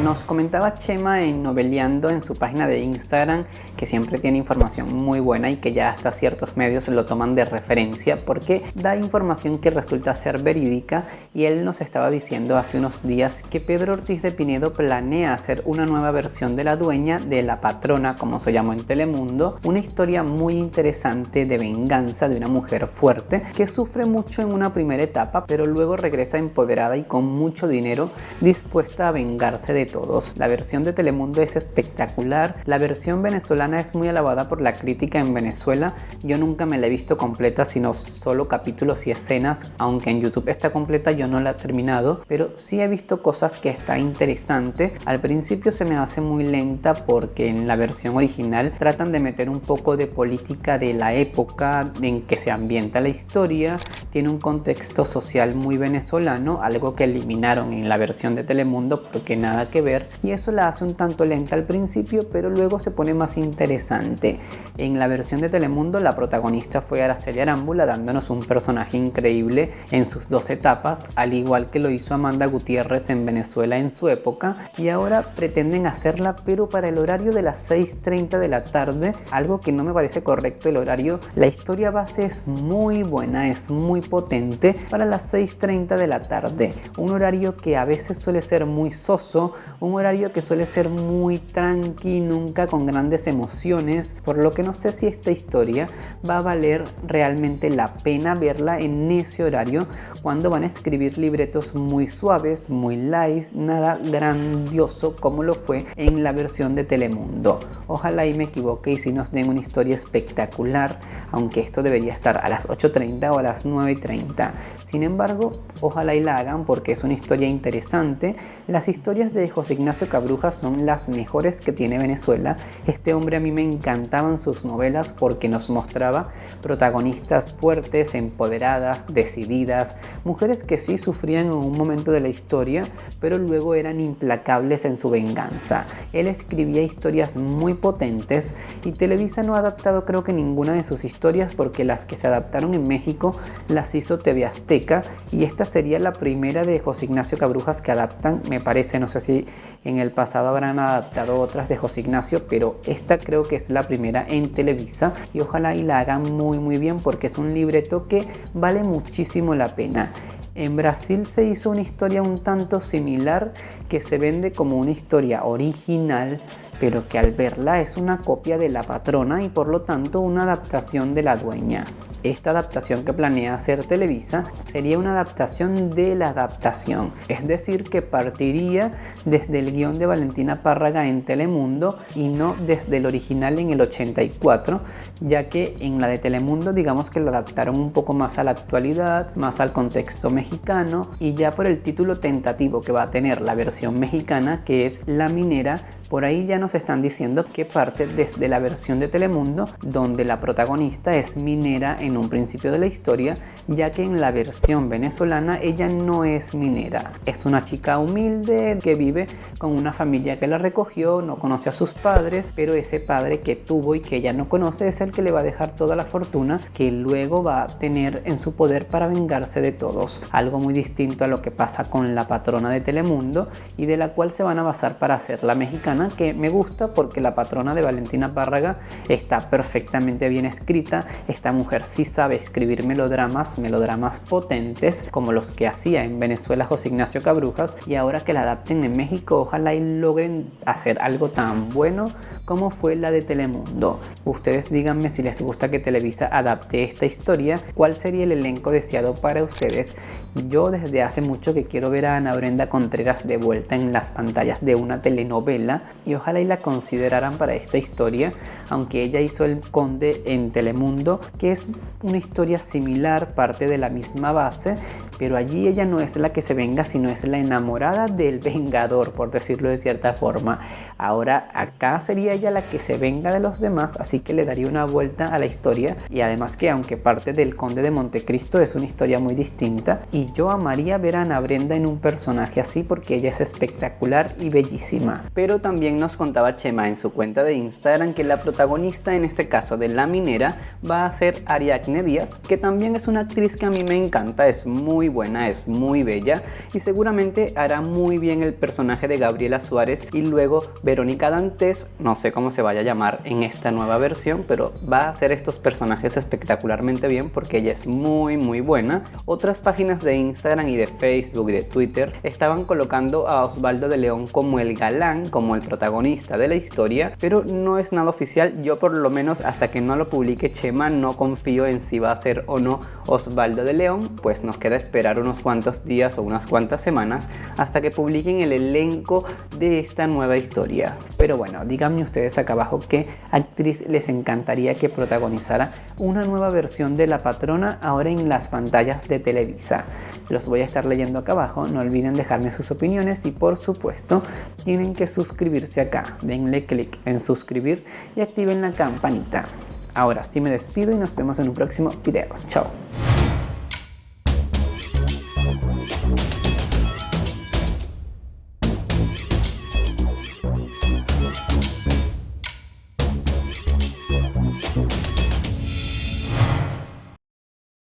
Nos comentaba Chema en Noveleando en su página de Instagram que siempre tiene información muy buena y que ya hasta ciertos medios lo toman de referencia porque da información que resulta ser verídica, y él nos estaba diciendo hace unos días que Pedro Ortiz de Pinedo planea hacer una nueva versión de La Dueña, de La Patrona como se llamó en Telemundo, una historia muy interesante de venganza de una mujer fuerte que sufre mucho en una primera etapa pero luego regresa empoderada y con mucho dinero dispuesta a vengarse de todos. La versión de Telemundo es espectacular, la versión venezolana es muy alabada por la crítica en Venezuela. Yo nunca me la he visto completa, sino solo capítulos y escenas, aunque en YouTube está completa, yo no la he terminado, pero sí he visto cosas que está interesante. Al principio se me hace muy lenta porque en la versión original tratan de meter un poco de política de la época en que se ambienta la historia, tiene un contexto social muy venezolano, algo que eliminaron en la versión de Telemundo porque nada que ver, y eso la hace un tanto lenta al principio, pero luego se pone más interesante. En la versión de Telemundo la protagonista fue Araceli Arámbula, dándonos un personaje increíble en sus dos etapas, al igual que lo hizo Amanda Gutiérrez en Venezuela en su época, y ahora pretenden hacerla pero para el horario de las 6:30 de la tarde, algo que no me parece correcto el horario. La historia base es muy buena, es muy potente para las 6:30 de la tarde, un horario que a veces suele ser muy soso, un horario que suele ser muy tranqui, nunca con grandes emociones, por lo que no sé si esta historia va a valer realmente la pena verla en ese horario, cuando van a escribir libretos muy suaves, muy light, nada grandioso como lo fue en la versión de Telemundo. Ojalá y me equivoque y si nos den una historia espectacular, aunque esto debería estar a las 8:30 o a las 9:30. Sin embargo, ojalá y la hagan porque es una historia interesante. Las historias de José Ignacio Cabrujas son las mejores que tiene Venezuela. Este hombre, a mí me encantaban sus novelas porque nos mostraba protagonistas fuertes, empoderadas, decididas, mujeres que sí sufrían en un momento de la historia, pero luego eran implacables en su venganza. Él escribía historias muy potentes y Televisa no ha adaptado creo que ninguna de sus historias, porque las que se adaptaron en México las hizo TV Azteca, y esta sería la primera de José Ignacio Cabrujas que adaptan, me parece. No sé si en el pasado habrán adaptado otras de José Ignacio, pero esta creo que es la primera en Televisa, y ojalá y la hagan muy bien porque es un libreto que vale muchísimo la pena. En Brasil se hizo una historia un tanto similar que se vende como una historia original, pero que al verla es una copia de La Patrona y por lo tanto una adaptación de La Dueña. Esta adaptación que planea hacer Televisa sería una adaptación de la adaptación, es decir, que partiría desde el guión de Valentina Párraga en Telemundo y no desde el original en el 84, ya que en la de Telemundo digamos que lo adaptaron un poco más a la actualidad, más al contexto mexicano, y ya por el título tentativo que va a tener la versión mexicana, que es La Minera, por ahí ya nos están diciendo que parte desde la versión de Telemundo, donde la protagonista es minera en un principio de la historia, ya que en la versión venezolana ella no es minera. Es una chica humilde que vive con una familia que la recogió, no conoce a sus padres, pero ese padre que tuvo y que ella no conoce es el que le va a dejar toda la fortuna que luego va a tener en su poder para vengarse de todos. Algo muy distinto a lo que pasa con La Patrona de Telemundo, y de la cual se van a basar para hacer la mexicana, que me gusta porque La Patrona de Valentina Párraga está perfectamente bien escrita. Esta mujer sí sabe escribir melodramas potentes como los que hacía en Venezuela José Ignacio Cabrujas, y ahora que la adapten en México, ojalá y logren hacer algo tan bueno como fue la de Telemundo. Ustedes díganme si les gusta que Televisa adapte esta historia, cuál sería el elenco deseado para ustedes. Yo desde hace mucho que quiero ver a Ana Brenda Contreras de vuelta en las pantallas de una telenovela, y ojalá y la consideraran para esta historia, aunque ella hizo El Conde en Telemundo, que es una historia similar, parte de la misma base, pero allí ella no es la que se venga, sino es la enamorada del vengador, por decirlo de cierta forma. Ahora acá sería ella la que se venga de los demás, así que le daría una vuelta a la historia, y además que aunque parte del Conde de Montecristo es una historia muy distinta, y yo amaría ver a Ana Brenda en un personaje así porque ella es espectacular y bellísima. Pero también nos contaba Chema en su cuenta de Instagram que la protagonista en este caso de La Minera va a ser Ariadne Díaz, que también es una actriz que a mí me encanta, es muy buena, es muy bella y seguramente hará muy bien el personaje de Gabriela Suárez y luego Verónica Dantes, no sé cómo se vaya a llamar en esta nueva versión, pero va a hacer estos personajes espectacularmente bien porque ella es muy buena. Otras páginas de Instagram y de Facebook y de Twitter estaban colocando a Osvaldo de León como el galán, como el protagonista de la historia, pero no es nada oficial. Yo por lo menos hasta que no lo publique Chema no confío en si va a ser o no Osvaldo de León, pues nos queda esperar unos cuantos días o unas cuantas semanas hasta que publiquen el elenco de esta nueva historia. Pero bueno, díganme ustedes acá abajo qué actriz les encantaría que protagonizara una nueva versión de La Patrona ahora en las pantallas de Televisa. Los voy a estar leyendo acá abajo, no olviden dejarme sus opiniones y por supuesto tienen que suscribirse acá, denle clic en suscribir y activen la campanita. Ahora sí me despido y nos vemos en un próximo video. Chao.